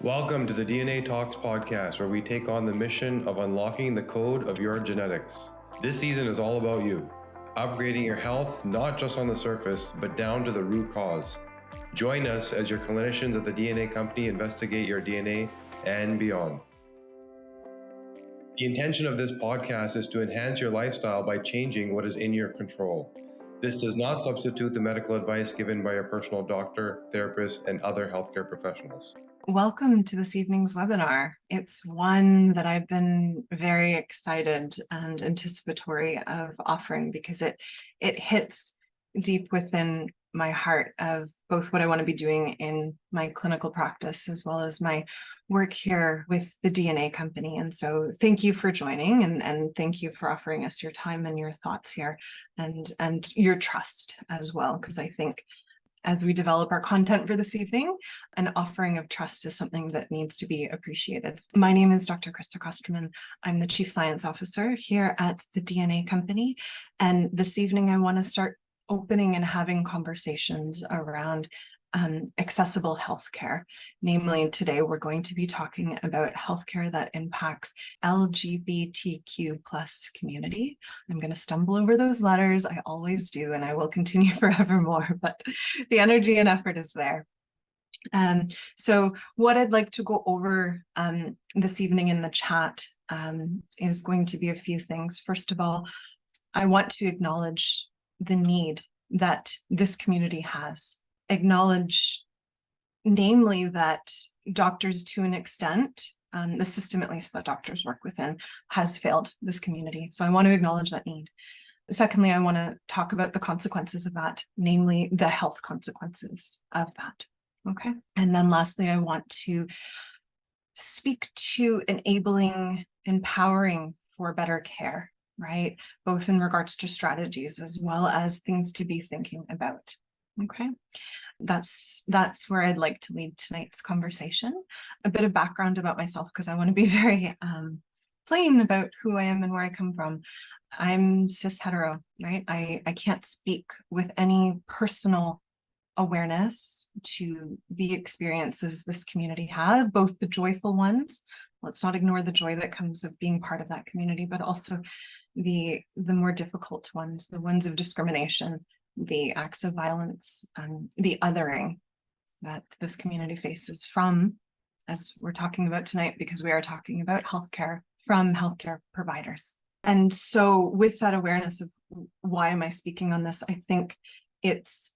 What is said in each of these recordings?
Welcome to the DNA Talks podcast, where we take on the mission of unlocking the code of your genetics. This season is all about you, upgrading your health, not just on the surface, but down to the root cause. Join us as your clinicians at the DNA Company investigate your DNA and beyond. The intention of this podcast is to enhance your lifestyle by changing what is in your control. This does not substitute the medical advice given by your personal doctor, therapist, and other healthcare professionals. Welcome to this evening's webinar. It's one that I've been very excited and anticipatory of offering because it hits deep within my heart of both what I want to be doing in my clinical practice as well as my work here with the DNA Company. And so thank you for joining and thank you for offering us your time and your thoughts here and your trust as well, because I think as we develop our content for this evening, an offering of trust is something that needs to be appreciated. My name is Dr. Krista Kostroman. I'm the Chief Science Officer here at the DNA Company. And this evening, I want to start opening and having conversations around accessible healthcare. Namely, today we're going to be talking about healthcare that impacts LGBTQ plus community. I'm going to stumble over those letters. I always do, and I will continue forevermore, but the energy and effort is there. So what I'd like to go over this evening in the chat is going to be a few things. First of all, I want to acknowledge the need that this community has. Acknowledge, namely, that doctors, to an extent, the system at least that doctors work within, has failed this community. So I want to acknowledge that need. Secondly, I want to talk about the consequences of that, namely the health consequences of that. Okay. And then lastly, I want to speak to enabling, empowering for better care, right? Both in regards to strategies as well as things to be thinking about. Okay, that's where I'd like to lead tonight's conversation. A bit of background about myself, because I want to be very plain about who I am and where I come from. I'm cis hetero, right? I can't speak with any personal awareness to the experiences this community has, both the joyful ones. Let's not ignore the joy that comes of being part of that community, but also the more difficult ones, the ones of discrimination, the acts of violence, the othering that this community faces from, as we're talking about tonight, because we are talking about healthcare, from healthcare providers. And so with that awareness of why am I speaking on this, I think it's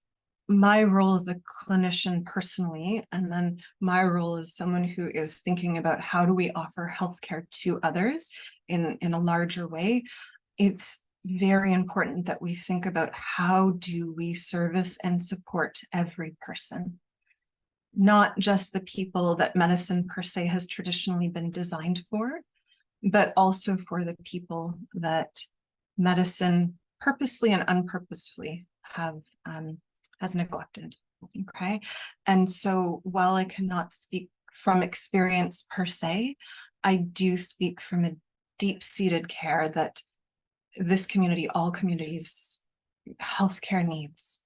my role as a clinician personally, and then my role as someone who is thinking about how do we offer healthcare to others in a larger way. It's very important that we think about how do we service and support every person, not just the people that medicine per se has traditionally been designed for, but also for the people that medicine purposely and unpurposefully has neglected. Okay, and so while I cannot speak from experience per se, I do speak from a deep-seated care that this community, all communities, healthcare needs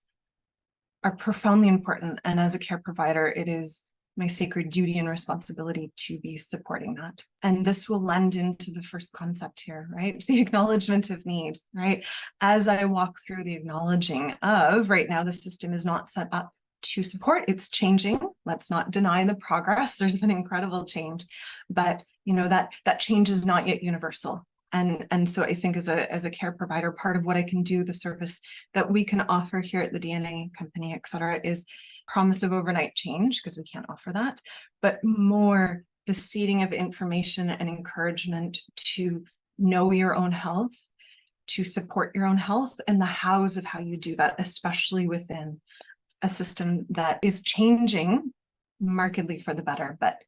are profoundly important. And as a care provider, it is my sacred duty and responsibility to be supporting that. And this will lend into the first concept here, right? The acknowledgement of need, right? As I walk through the acknowledging of, right now, the system is not set up to support, it's changing. Let's not deny the progress. There's been incredible change, but that change is not yet universal. And so I think as a care provider, part of what I can do, the service that we can offer here at the DNA Company, et cetera, is promise of overnight change, because we can't offer that, but more the seeding of information and encouragement to know your own health, to support your own health, and the hows of how you do that, especially within a system that is changing markedly for the better, but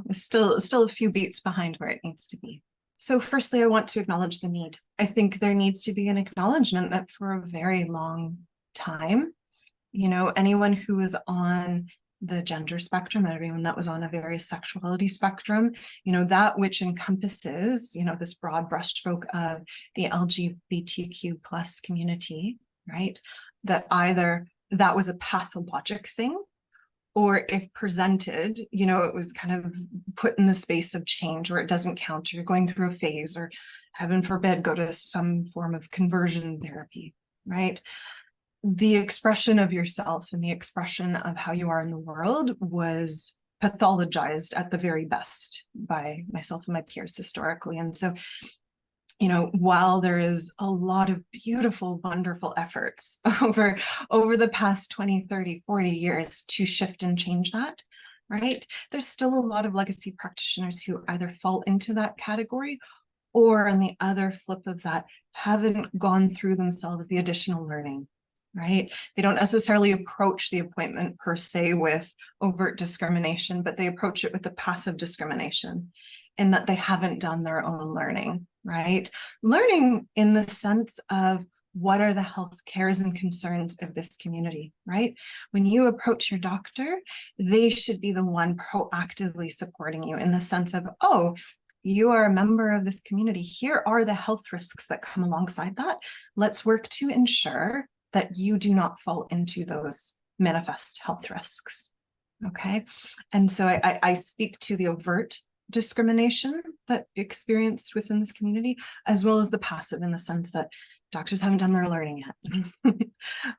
is still a few beats behind where it needs to be. So firstly, I want to acknowledge the need. I think there needs to be an acknowledgement that for a very long time, anyone who is on the gender spectrum, and everyone that was on a various sexuality spectrum, that which encompasses, this broad brushstroke of the LGBTQ plus community, right? That either that was a pathologic thing, or if presented, it was kind of put in the space of change where it doesn't count, or you're going through a phase, or heaven forbid, go to some form of conversion therapy, right? The expression of yourself and the expression of how you are in the world was pathologized at the very best by myself and my peers historically. And so, while there is a lot of beautiful, wonderful efforts over the past 20, 30, 40 years to shift and change that, right? There's still a lot of legacy practitioners who either fall into that category, or on the other flip of that, haven't gone through themselves the additional learning, right? They don't necessarily approach the appointment per se with overt discrimination, but they approach it with the passive discrimination, in that they haven't done their own learning, right? Learning in the sense of, what are the health cares and concerns of this community, right? When you approach your doctor, they should be the one proactively supporting you in the sense of, oh, you are a member of this community. Here are the health risks that come alongside that. Let's work to ensure that you do not fall into those manifest health risks. Okay. And so I speak to the overt discrimination that experienced within this community, as well as the passive, in the sense that doctors haven't done their learning yet.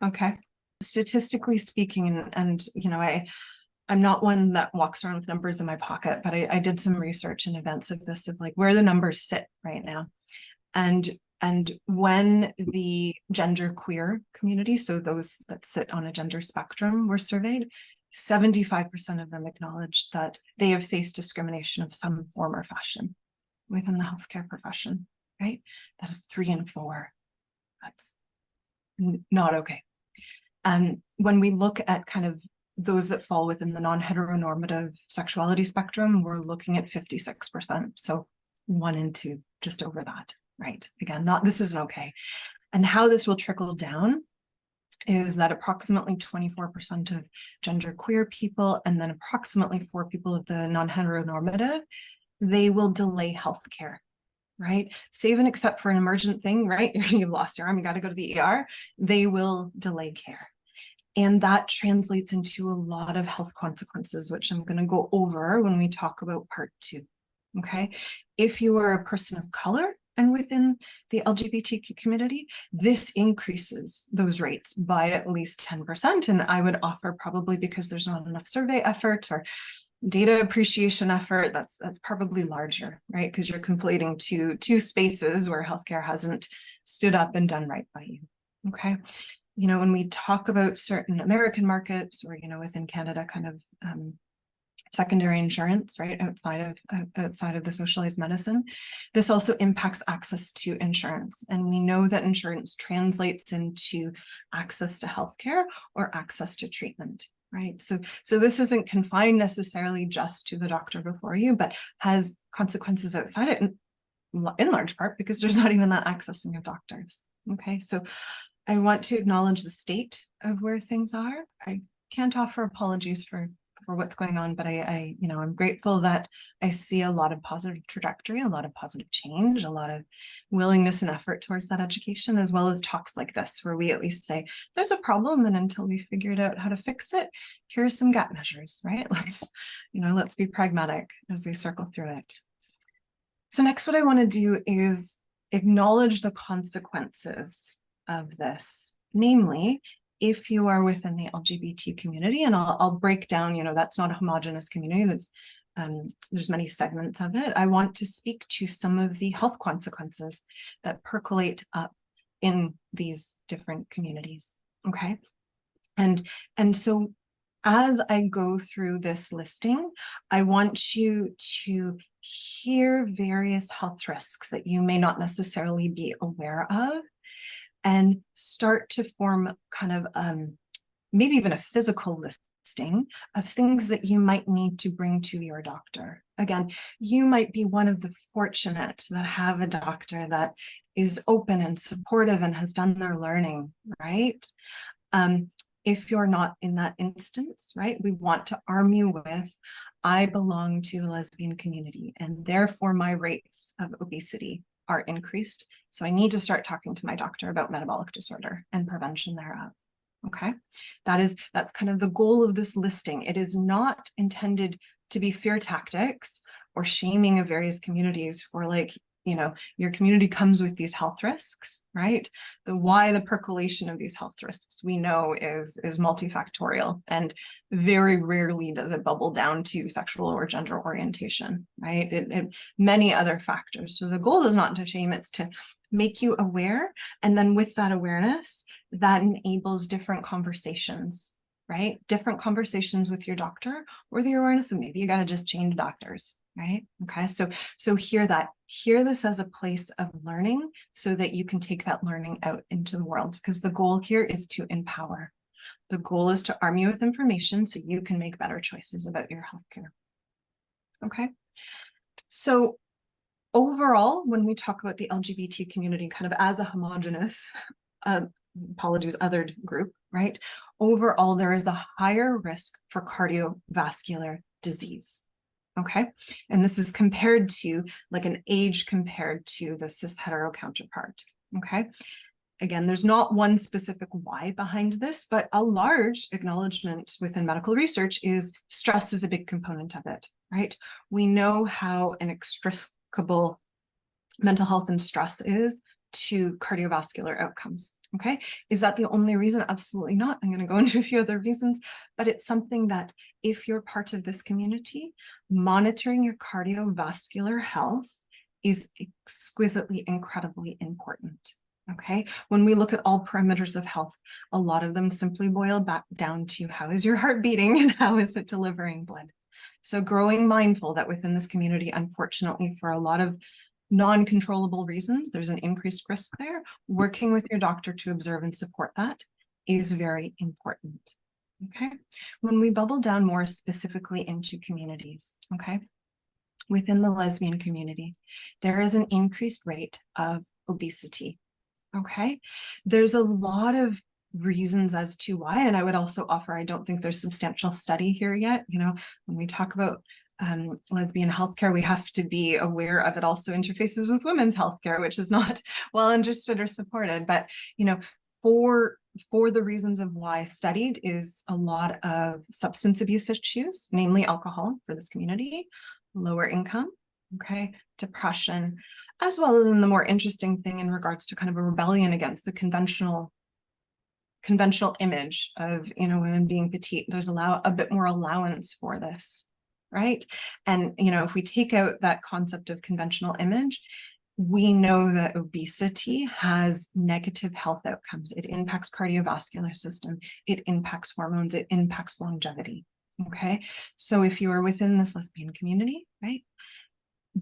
Okay. Statistically speaking, and I'm not one that walks around with numbers in my pocket, but I did some research in advance of this, of like where the numbers sit right now. And when the gender queer community, so those that sit on a gender spectrum, were surveyed, 75% of them acknowledged that they have faced discrimination of some form or fashion within the healthcare profession, right? That is 3 in 4. That's not okay. And when we look at kind of those that fall within the non-heteronormative sexuality spectrum, we're looking at 56%. So 1 in 2, just over that, right? Again, this isn't okay. And how this will trickle down is that approximately 24% of genderqueer people, and then approximately 4 people of the non-heteronormative, they will delay healthcare, right? Save and except for an emergent thing, right? You've lost your arm, you got to go to the ER. They will delay care. And that translates into a lot of health consequences, which I'm going to go over when we talk about part 2. Okay. If you are a person of color and within the LGBTQ community, this increases those rates by at least 10%. And I would offer, probably because there's not enough survey effort or data appreciation effort, that's probably larger, right? Because you're conflating two spaces where healthcare hasn't stood up and done right by you. Okay. When we talk about certain American markets, or, within Canada, kind of secondary insurance, right, outside of the socialized medicine, this also impacts access to insurance. And we know that insurance translates into access to healthcare or access to treatment, right? So this isn't confined necessarily just to the doctor before you, but has consequences outside it, in large part because there's not even that accessing of doctors. Okay, so I want to acknowledge the state of where things are. I can't offer apologies for what's going on, but I'm grateful that I see a lot of positive trajectory, a lot of positive change, a lot of willingness and effort towards that education, as well as talks like this, where we at least say, there's a problem, and until we figured out how to fix it, here are some gap measures, right? Let's be pragmatic as we circle through it. So next, what I want to do is acknowledge the consequences of this, namely, if you are within the LGBT community, and I'll break down, that's not a homogenous community, there's many segments of it. I want to speak to some of the health consequences that percolate up in these different communities, okay? And so as I go through this listing, I want you to hear various health risks that you may not necessarily be aware of, and start to form kind of maybe even a physical listing of things that you might need to bring to your doctor. Again, you might be one of the fortunate that have a doctor that is open and supportive and has done their learning, right? If you're not in that instance, right, we want to arm you with, I belong to the lesbian community, and therefore my rates of obesity are increased. So I need to start talking to my doctor about metabolic disorder and prevention thereof. Okay, that's kind of the goal of this listing. It is not intended to be fear tactics or shaming of various communities for, like, your community comes with these health risks, right? The percolation of these health risks we know is multifactorial, and very rarely does it bubble down to sexual or gender orientation, right? Many other factors. So the goal is not to shame, it's to make you aware. And then with that awareness, that enables different conversations, right? Different conversations with your doctor, or the awareness of maybe you got to just change doctors, right? Okay, so hear this as a place of learning so that you can take that learning out into the world, because the goal here is to empower. The goal is to arm you with information so you can make better choices about your healthcare. Okay, so overall, when we talk about the LGBT community kind of as a homogenous, othered group, right? Overall, there is a higher risk for cardiovascular disease. Okay, and this is compared to like an age compared to the cis hetero counterpart. Okay, again, there's not one specific why behind this, but a large acknowledgement within medical research is stress is a big component of it, right? We know how inextricable mental health and stress is to cardiovascular outcomes. Okay, is that the only reason? Absolutely not. I'm going to go into a few other reasons, but it's something that if you're part of this community, monitoring your cardiovascular health is exquisitely, incredibly important. Okay, when we look at all parameters of health, a lot of them simply boil back down to how is your heart beating and how is it delivering blood. So growing mindful that within this community, unfortunately, for a lot of non-controllable reasons, there's an increased risk there. Working with your doctor to observe and support that is very important. Okay, when we bubble down more specifically into communities, okay, within the lesbian community, there is an increased rate of obesity. Okay, there's a lot of reasons as to why, and I would also offer, I don't think there's substantial study here yet. When we talk about lesbian healthcare, we have to be aware of it also interfaces with women's healthcare, which is not well understood or supported. But for the reasons of why studied is a lot of substance abuse issues, namely alcohol for this community, lower income, okay, depression, as well as in the more interesting thing in regards to kind of a rebellion against the conventional image of women being petite. There's a bit more allowance for this, right? And if we take out that concept of conventional image, we know that obesity has negative health outcomes. It impacts cardiovascular system, it impacts hormones, it impacts longevity. Okay, so if you are within this lesbian community, right,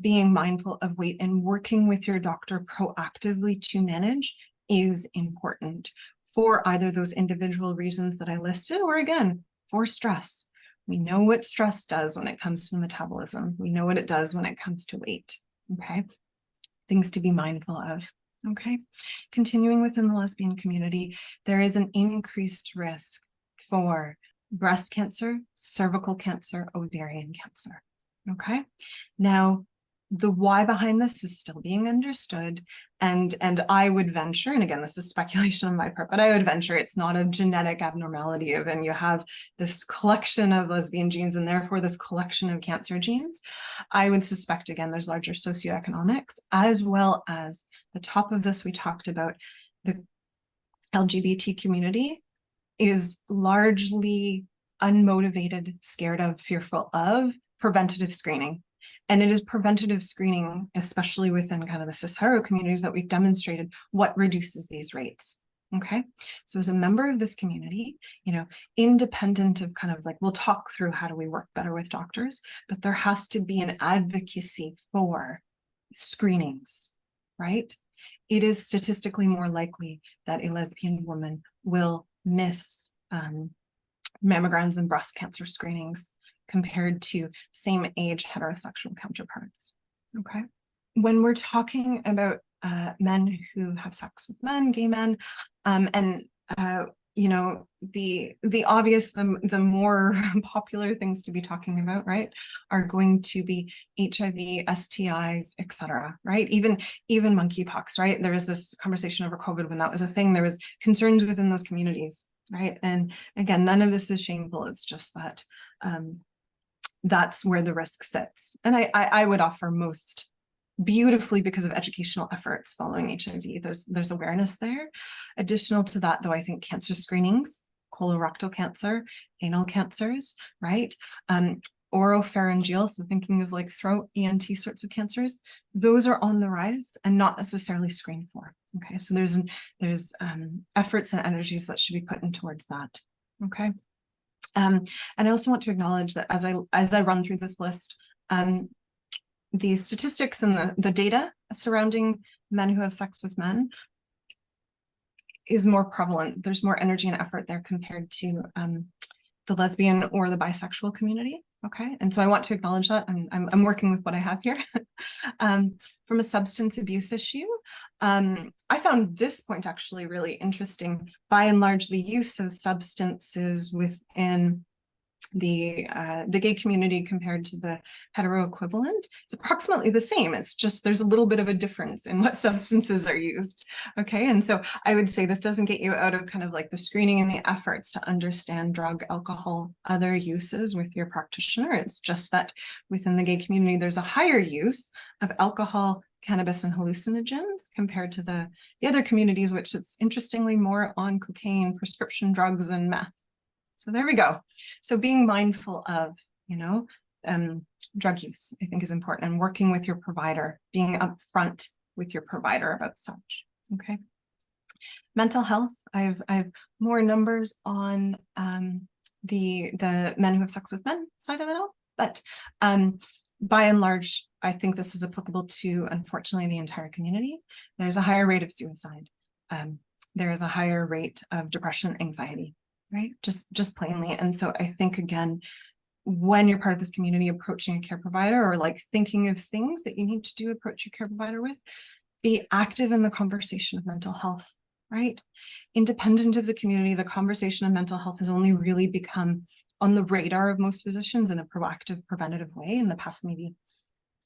being mindful of weight and working with your doctor proactively to manage is important for either those individual reasons that I listed, or again, for stress. We know what stress does when it comes to metabolism. We know what it does when it comes to weight. Okay, things to be mindful of. Okay, continuing within the lesbian community, there is an increased risk for breast cancer, cervical cancer, ovarian cancer. Okay, now the why behind this is still being understood, and I would venture, and again, this is speculation on my part, but I would venture it's not a genetic abnormality of, and you have this collection of lesbian genes and therefore this collection of cancer genes. I would suspect, again, there's larger socioeconomics, as well as the top of this, we talked about the LGBT community is largely unmotivated, scared of, fearful of preventative screening. And it is preventative screening, especially within kind of the cis hetero communities, that we've demonstrated what reduces these rates. Okay, so as a member of this community, independent of kind of like, we'll talk through how do we work better with doctors, but there has to be an advocacy for screenings, right? It is statistically more likely that a lesbian woman will miss mammograms and breast cancer screenings compared to same age heterosexual counterparts. Okay, when we're talking about men who have sex with men, gay men, and the obvious, the more popular things to be talking about, right, are going to be HIV, STIs, etc. Right, even monkeypox. Right, there was this conversation over COVID when that was a thing. There was concerns within those communities right? And again, none of this is shameful. It's just that that's where the risk sits. And I would offer most beautifully because of educational efforts following HIV. There's awareness there. Additional to that, though, I think cancer screenings, colorectal cancer, anal cancers, right? Oropharyngeal, so thinking of like throat, ENT sorts of cancers, those are on the rise and not necessarily screened for. Okay, so there's efforts and energies that should be put in towards that. Okay. And I also want to acknowledge that as I run through this list, the statistics and the data surrounding men who have sex with men is more prevalent. There's more energy and effort there compared to the lesbian or the bisexual community. Okay, and so I want to acknowledge that. I'm working with what I have here. From a substance abuse issue, I found this point actually really interesting. By and large, the use of substances within the gay community compared to the hetero equivalent, it's approximately the same. It's just there's a little bit of a difference in what substances are used. Okay, and so I would say this doesn't get you out of kind of like the screening and the efforts to understand drug, alcohol, other uses with your practitioner. It's just that within the gay community, there's a higher use of alcohol, cannabis, and hallucinogens compared to the other communities, which it's interestingly more on cocaine, prescription drugs, and meth. So there we go. So being mindful of, drug use, I think is important, and working with your provider, being upfront with your provider about such. Okay. Mental health. I've more numbers on the men who have sex with men side of it all, but by and large, I think this is applicable to, unfortunately, the entire community. There's a higher rate of suicide. There is a higher rate of depression, anxiety. Right, just plainly. And so I think, again, when you're part of this community, approaching a care provider or like thinking of things that you need to do, approach your care provider with, be active in the conversation of mental health, right? Independent of the community, the conversation of mental health has only really become on the radar of most physicians in a proactive, preventative way in the past maybe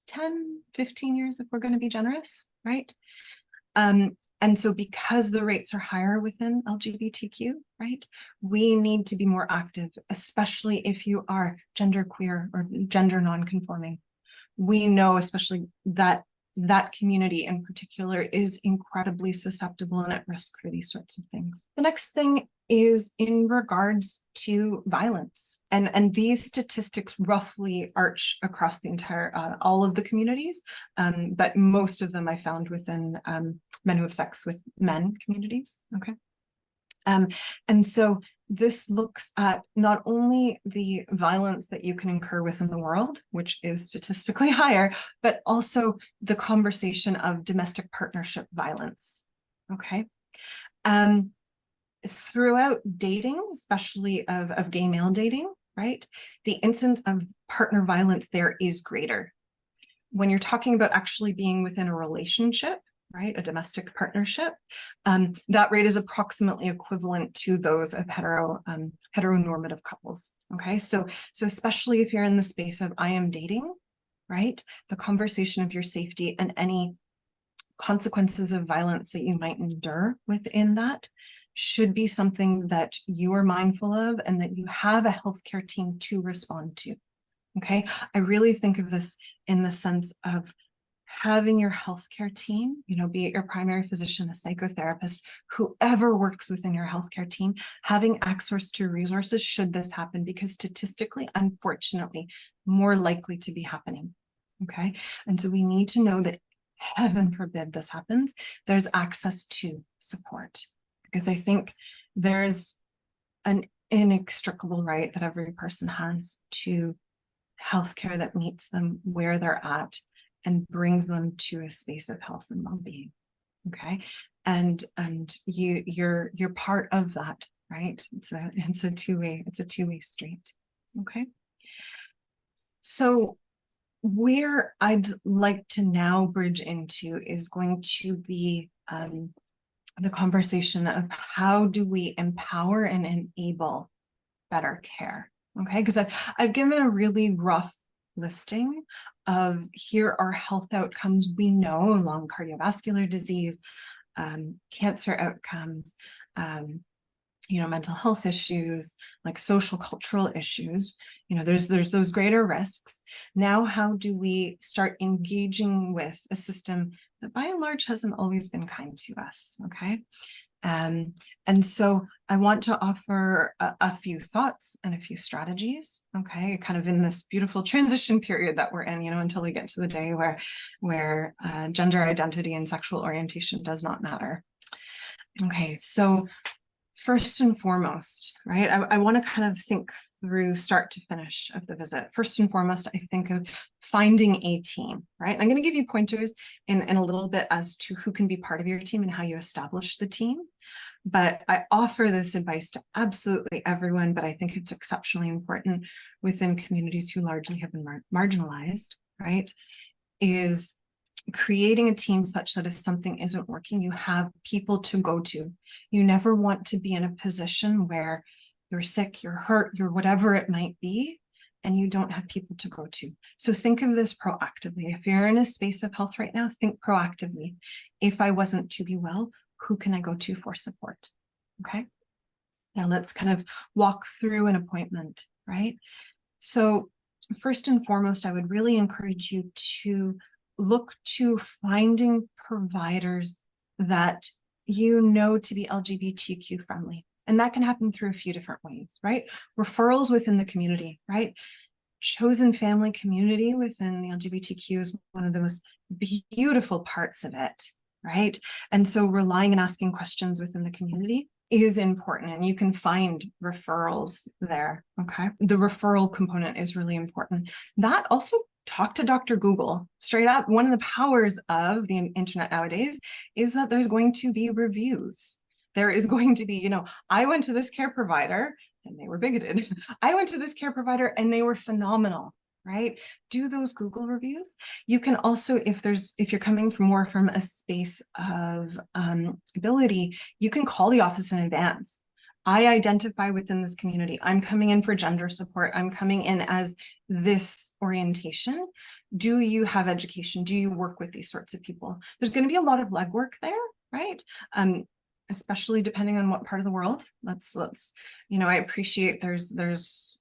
10, 15 years, if we're going to be generous, right? And so because the rates are higher within LGBTQ, right, we need to be more active, especially if you are genderqueer or gender nonconforming. We know especially that that community in particular is incredibly susceptible and at risk for these sorts of things. The next thing is in regards to violence. And these statistics roughly arch across the entire, all of the communities, but most of them I found within men who have sex with men communities, okay? And so this looks at not only the violence that you can incur within the world, which is statistically higher, but also the conversation of domestic partnership violence, okay? Throughout dating, especially of gay male dating, right, the incidence of partner violence there is greater. When you're talking about actually being within a relationship, right, a domestic partnership, that rate is approximately equivalent to those of heteronormative couples. Okay, so especially if you're in the space of I am dating, right, the conversation of your safety and any consequences of violence that you might endure within that should be something that you are mindful of and that you have a healthcare team to respond to. Okay, I really think of this in the sense of having your healthcare team, be it your primary physician, a psychotherapist, whoever works within your healthcare team, having access to resources should this happen, because statistically, unfortunately, more likely to be happening. Okay, and so we need to know that, heaven forbid this happens, there's access to support, because I think there's an inextricable right that every person has to healthcare that meets them where they're at and brings them to a space of health and well-being. Okay, and you're part of that, right? It's a two-way street. Okay, so where I'd like to now bridge into is going to be the conversation of how do we empower and enable better care. Okay, because I've given a really rough listing of here are health outcomes we know along cardiovascular disease, cancer outcomes, mental health issues, like social cultural issues, there's those greater risks. Now, how do we start engaging with a system that by and large hasn't always been kind to us? Okay. And so I want to offer a few thoughts and a few strategies, okay, kind of in this beautiful transition period that we're in, until we get to the day where gender identity and sexual orientation does not matter. Okay, so first and foremost, right, I want to kind of think through start to finish of the visit. First and foremost, I think of finding a team, right? I'm going to give you pointers in a little bit as to who can be part of your team and how you establish the team. But I offer this advice to absolutely everyone, but I think it's exceptionally important within communities who largely have been marginalized, right? Is creating a team such that if something isn't working, you have people to go to. You never want to be in a position where you're sick, you're hurt, you're whatever it might be, and you don't have people to go to. So think of this proactively. If you're in a space of health right now, think proactively. If I wasn't to be well, who can I go to for support? Okay. Now let's kind of walk through an appointment, right? So first and foremost, I would really encourage you to look to finding providers that to be LGBTQ friendly. And that can happen through a few different ways, right? Referrals within the community, right? Chosen family community within the LGBTQ is one of the most beautiful parts of it, right? And so relying and asking questions within the community is important, and you can find referrals there, okay? The referral component is really important. That also, talk to Dr. Google straight up. One of the powers of the internet nowadays is that there's going to be reviews. There is going to be, I went to this care provider and they were bigoted. I went to this care provider and they were phenomenal, right? Do those Google reviews. You can also, if you're coming more from a space of ability, you can call the office in advance. I identify within this community. I'm coming in for gender support. I'm coming in as this orientation. Do you have education? Do you work with these sorts of people? There's going to be a lot of legwork there, right? Especially depending on what part of the world. Let's I appreciate there's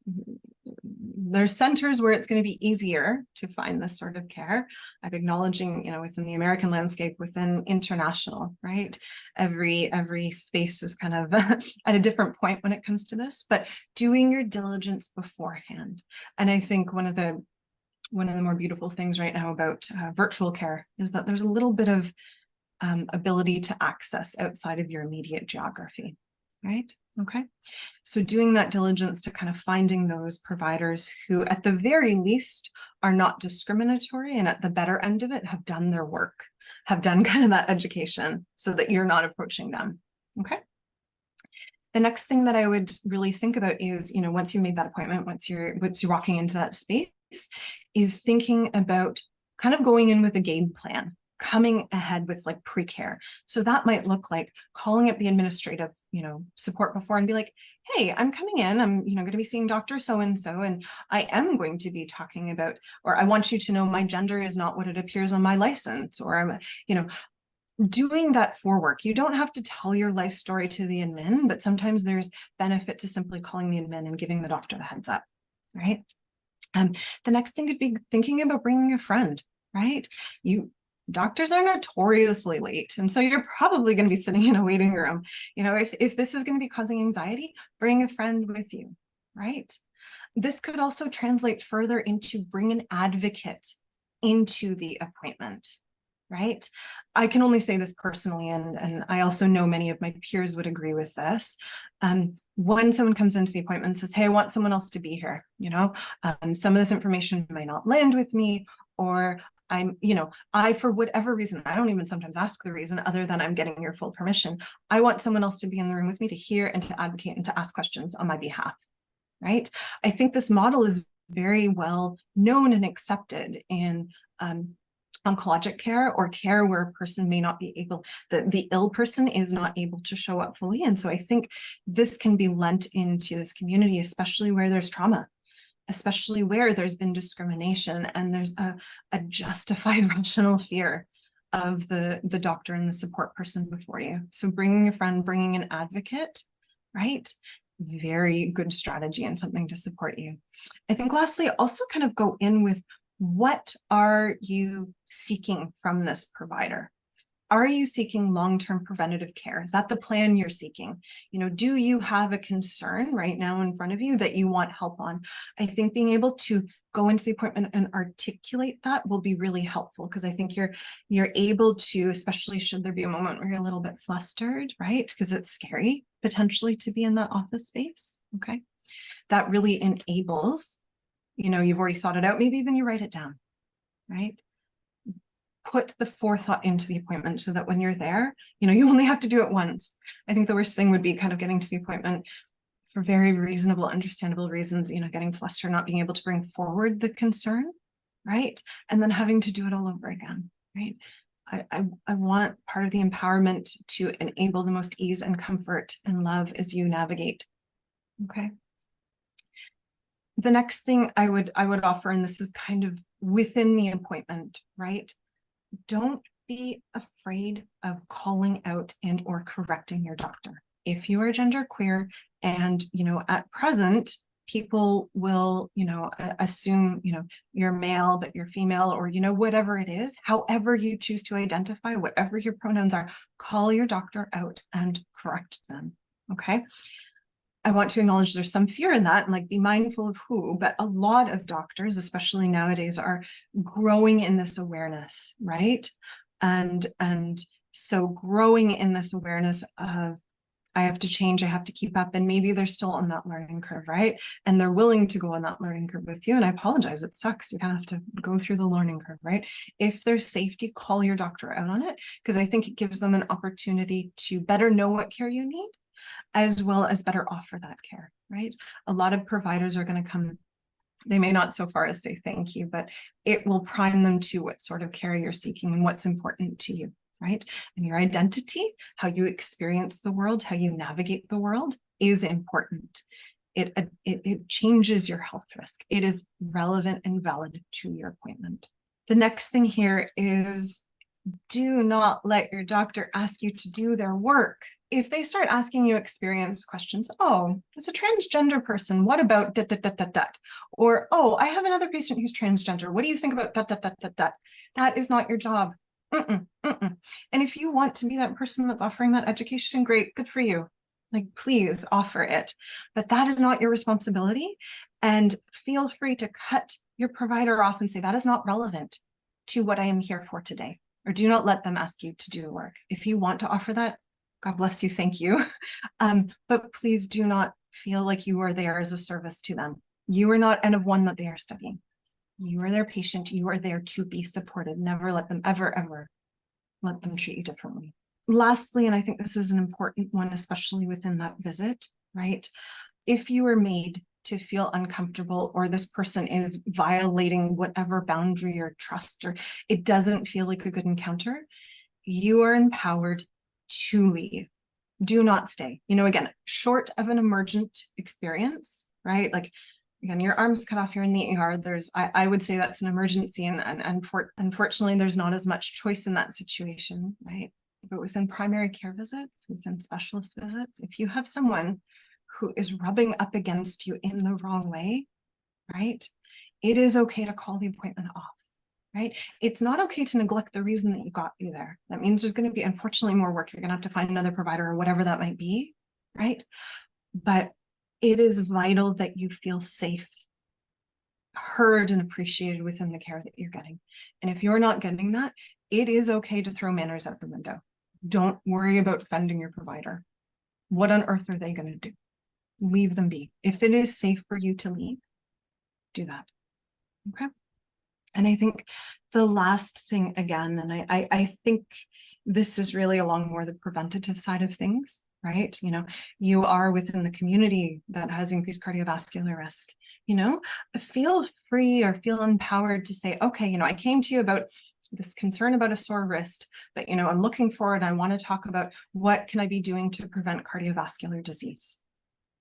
centers where it's going to be easier to find this sort of care. I'm acknowledging, within the American landscape, within international, right? Every space is kind of at a different point when it comes to this, but doing your diligence beforehand. And I think one of the more beautiful things right now about virtual care is that there's a little bit of ability to access outside of your immediate geography, right? Okay. So doing that diligence to kind of finding those providers who at the very least are not discriminatory, and at the better end of it have done their work, have done kind of that education so that you're not approaching them. Okay. The next thing that I would really think about is, once you made that appointment, once you're walking into that space, is thinking about kind of going in with a game plan, coming ahead with like pre-care. So that might look like calling up the administrative, support before and be like, hey, I'm coming in, I'm, going to be seeing Dr. So-and-so, and I am going to be talking about, or I want you to know my gender is not what it appears on my license, or I'm, doing that forework. You don't have to tell your life story to the admin, but sometimes there's benefit to simply calling the admin and giving the doctor the heads up, right? The next thing could be thinking about bringing a friend, right? Doctors are notoriously late, and so you're probably going to be sitting in a waiting room. If this is going to be causing anxiety, bring a friend with you, right? This could also translate further into bring an advocate into the appointment, right? I can only say this personally, and I also know many of my peers would agree with this. When someone comes into the appointment and says, hey, I want someone else to be here, some of this information might not land with me, or I, for whatever reason, I don't even sometimes ask the reason other than I'm getting your full permission. I want someone else to be in the room with me to hear and to advocate and to ask questions on my behalf, right? I think this model is very well known and accepted in oncologic care, or care where a person may not be able, the ill person is not able to show up fully. And so I think this can be lent into this community, especially where there's trauma, especially where there's been discrimination and there's a justified rational fear of the doctor and the support person before you. So bringing a friend, bringing an advocate right? Very good strategy and something to support you. I think lastly, also kind of go in with, what are you seeking from this provider? Are you seeking long-term preventative care? Is that the plan you're seeking? Do you have a concern right now in front of you that you want help on? I think being able to go into the appointment and articulate that will be really helpful, because I think you're able to, especially should there be a moment where you're a little bit flustered, right? Because it's scary potentially to be in that office space. Okay. That really enables, you've already thought it out. Maybe even you write it down, right? Put the forethought into the appointment so that when you're there, you only have to do it once. I think the worst thing would be kind of getting to the appointment for very reasonable, understandable reasons, getting flustered, not being able to bring forward the concern, right? And then having to do it all over again, right? I want part of the empowerment to enable the most ease and comfort and love as you navigate. Okay. The next thing I would offer, and this is kind of within the appointment, right? Don't be afraid of calling out and or correcting your doctor. If you are genderqueer and, at present, people will, assume, you're male, but you're female, or, whatever it is, however you choose to identify, whatever your pronouns are, call your doctor out and correct them. Okay. I want to acknowledge there's some fear in that, and like be mindful of who, but a lot of doctors, especially nowadays, are growing in this awareness, right? And so growing in this awareness of, I have to change, I have to keep up, and maybe they're still on that learning curve, right? And they're willing to go on that learning curve with you. And I apologize, it sucks. You kind of have to go through the learning curve, right? If there's safety, call your doctor out on it, because I think it gives them an opportunity to better know what care you need, as well as better offer that care, right? A lot of providers are going to come, they may not so far as say thank you, but it will prime them to what sort of care you're seeking and what's important to you, right? And your identity, how you experience the world, how you navigate the world is important. It changes your health risk. It is relevant and valid to your appointment. The next thing here is, do not let your doctor ask you to do their work. If they start asking you experience questions, oh, as a transgender person, what about dat, dat, dat, dat, dat? Or, oh, I have another patient who's transgender. What do you think about dat, dat, dat, dat, dat? That is not your job. And if you want to be that person that's offering that education, great, good for you. Like, please offer it. But that is not your responsibility. And feel free to cut your provider off and say, that is not relevant to what I am here for today. Or do not let them ask you to do the work. If you want to offer that, God bless you, thank you. But please do not feel like you are there as a service to them. You are not N of one that they are studying. You are their patient. You are there to be supported. Never let them ever let them treat you differently. Lastly, and I think this is an important one, especially within that visit, right? If you are made to feel uncomfortable, or this person is violating whatever boundary or trust, or it doesn't feel like a good encounter, you are empowered to leave. Do not stay. Again, short of an emergent experience, right? Like, again, your arm's cut off, you're in the ER. I would say that's an emergency, and unfortunately, there's not as much choice in that situation, right? But within primary care visits, within specialist visits, if you have someone who is rubbing up against you in the wrong way, right? It is okay to call the appointment off, right? It's not okay to neglect the reason that you got you there. That means there's going to be, unfortunately, more work. You're going to have to find another provider or whatever that might be, right? But it is vital that you feel safe, heard, and appreciated within the care that you're getting. And if you're not getting that, it is okay to throw manners out the window. Don't worry about offending your provider. What on earth are they going to do? Leave them be. If it is safe for you to leave, do that. Okay. And I think the last thing, again, and I think this is really along more the preventative side of things, right? You are within the community that has increased cardiovascular risk, feel free or feel empowered to say, okay, I came to you about this concern about a sore wrist, but, I'm looking forward. I want to talk about what can I be doing to prevent cardiovascular disease.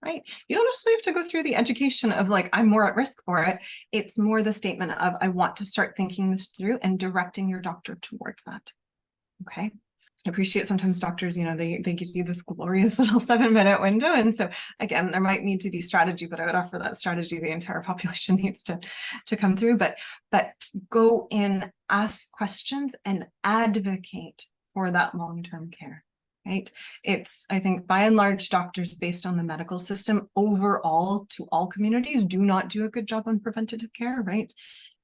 Right? You don't necessarily have to go through the education of like, I'm more at risk for it. It's more the statement of, I want to start thinking this through, and directing your doctor towards that. Okay. appreciate sometimes doctors, they give you this glorious little 7-minute window. And so again, there might need to be strategy, but I would offer that strategy the entire population needs to come through. But go in, ask questions, and advocate for that long-term care. Right. It's, I think, by and large, doctors based on the medical system overall to all communities do not do a good job on preventative care. Right.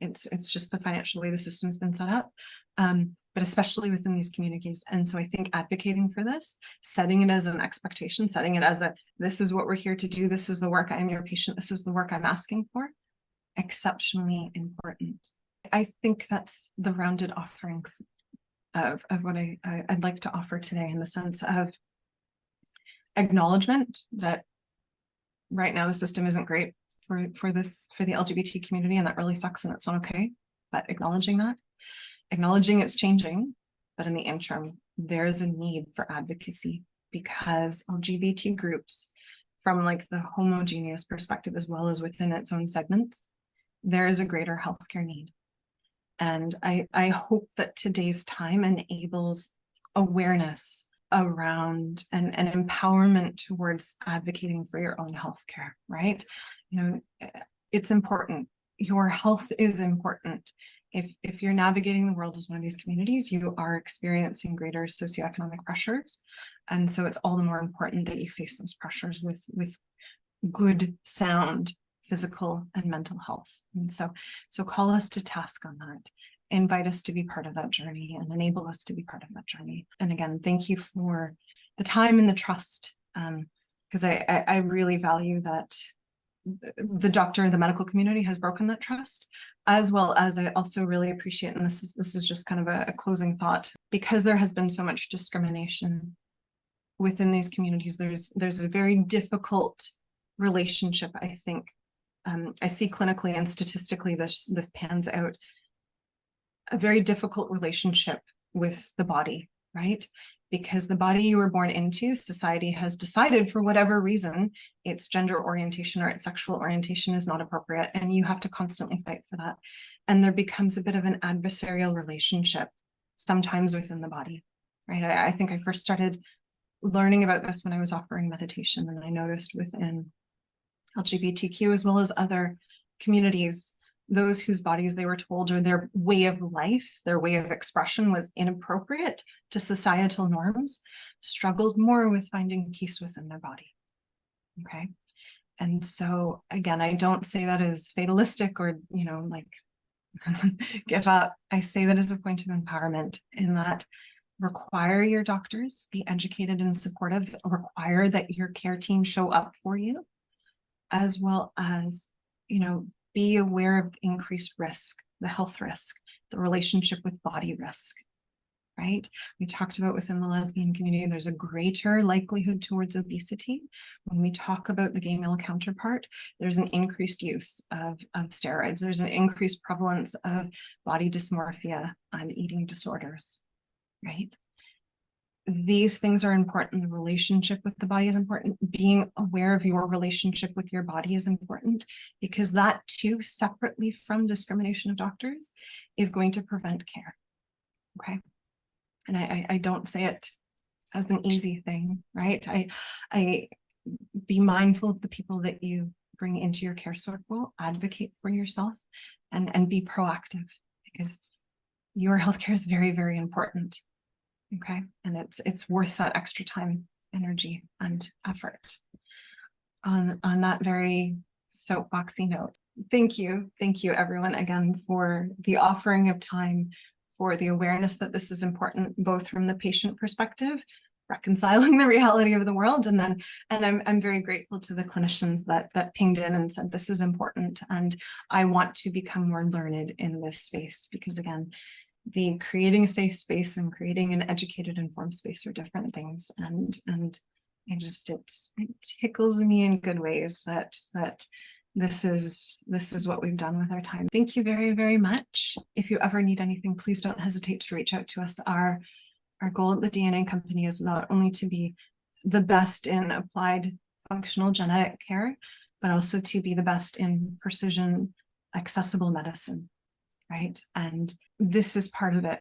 It's just the financial way the system's been set up. But especially within these communities. And so I think advocating for this, setting it as an expectation, setting it as this is what we're here to do. This is the work. I am your patient. This is the work I'm asking for. Exceptionally important. I think that's the rounded offerings of what I'd like to offer today, in the sense of acknowledgement that right now the system isn't great for the LGBT community, and that really sucks and it's not okay. But acknowledging it's changing, but in the interim, there's a need for advocacy, because LGBT groups, from like the homogeneous perspective as well as within its own segments, there is a greater healthcare need. And I hope that today's time enables awareness around and empowerment towards advocating for your own healthcare, right? It's important. Your health is important. If you're navigating the world as one of these communities, you are experiencing greater socioeconomic pressures. And so it's all the more important that you face those pressures with good, sound physical and mental health. And so call us to task on that. Invite us to be part of that journey and enable us to be part of that journey. And again, thank you for the time and the trust, because I really value that the doctor and the medical community has broken that trust, as well as I also really appreciate, and this is just kind of a closing thought, because there has been so much discrimination within these communities. There's a very difficult relationship, I think. I see clinically and statistically this pans out, a very difficult relationship with the body, right? Because the body you were born into, society has decided for whatever reason, its gender orientation or its sexual orientation is not appropriate, and you have to constantly fight for that. And there becomes a bit of an adversarial relationship sometimes within the body, right? I think I first started learning about this when I was offering meditation, and I noticed within LGBTQ as well as other communities, those whose bodies they were told or their way of life, their way of expression was inappropriate to societal norms, struggled more with finding peace within their body. Okay. And so again, I don't say that as fatalistic or, like give up. I say that as a point of empowerment, in that require your doctors be educated and supportive, require that your care team show up for you, as well as, be aware of the increased risk, the health risk, the relationship with body risk, right? We talked about within the lesbian community, there's a greater likelihood towards obesity. When we talk about the gay male counterpart, there's an increased use of steroids. There's an increased prevalence of body dysmorphia and eating disorders, right? These things are important. The relationship with the body is important. Being aware of your relationship with your body is important, because that too, separately from discrimination of doctors, is going to prevent care. Okay. And I don't say it as an easy thing, right? I be mindful of the people that you bring into your care circle, advocate for yourself, and be proactive, because your healthcare is very, very important. Okay. And it's worth that extra time, energy, and effort. On that very soapboxy note, thank you everyone again for the offering of time, for the awareness that this is important, both from the patient perspective, reconciling the reality of the world, and I'm very grateful to the clinicians that pinged in and said this is important, and I want to become more learned in this space, because again, the creating a safe space and creating an educated, informed space are different things. And it tickles me in good ways that this is what we've done with our time. Thank you very, very much. If you ever need anything, please don't hesitate to reach out to us. Our goal at the DNA Company is not only to be the best in applied functional genetic care, but also to be the best in precision accessible medicine. Right. And this is part of it.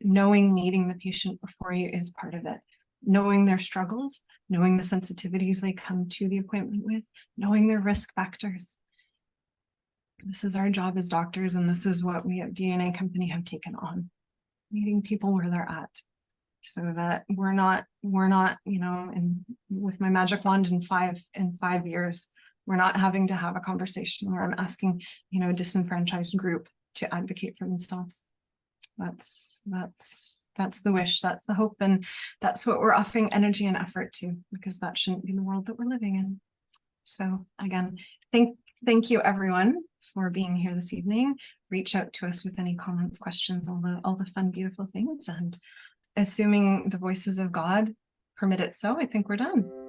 knowing meeting the patient before you is part of it. Knowing their struggles, knowing the sensitivities they come to the appointment with, knowing their risk factors. This is our job as doctors, and this is what we at DNA Company have taken on. Meeting people where they're at, so that we're not, you know, and with my magic wand in 5 years, we're not having to have a conversation where I'm asking, you know, a disenfranchised group to advocate for themselves. That's the wish, that's the hope, and that's what we're offering energy and effort to, because that shouldn't be the world that we're living in. So again, thank you everyone for being here this evening. Reach out to us with any comments, questions, all the fun, beautiful things. And assuming the voices of God permit it so, I think we're done.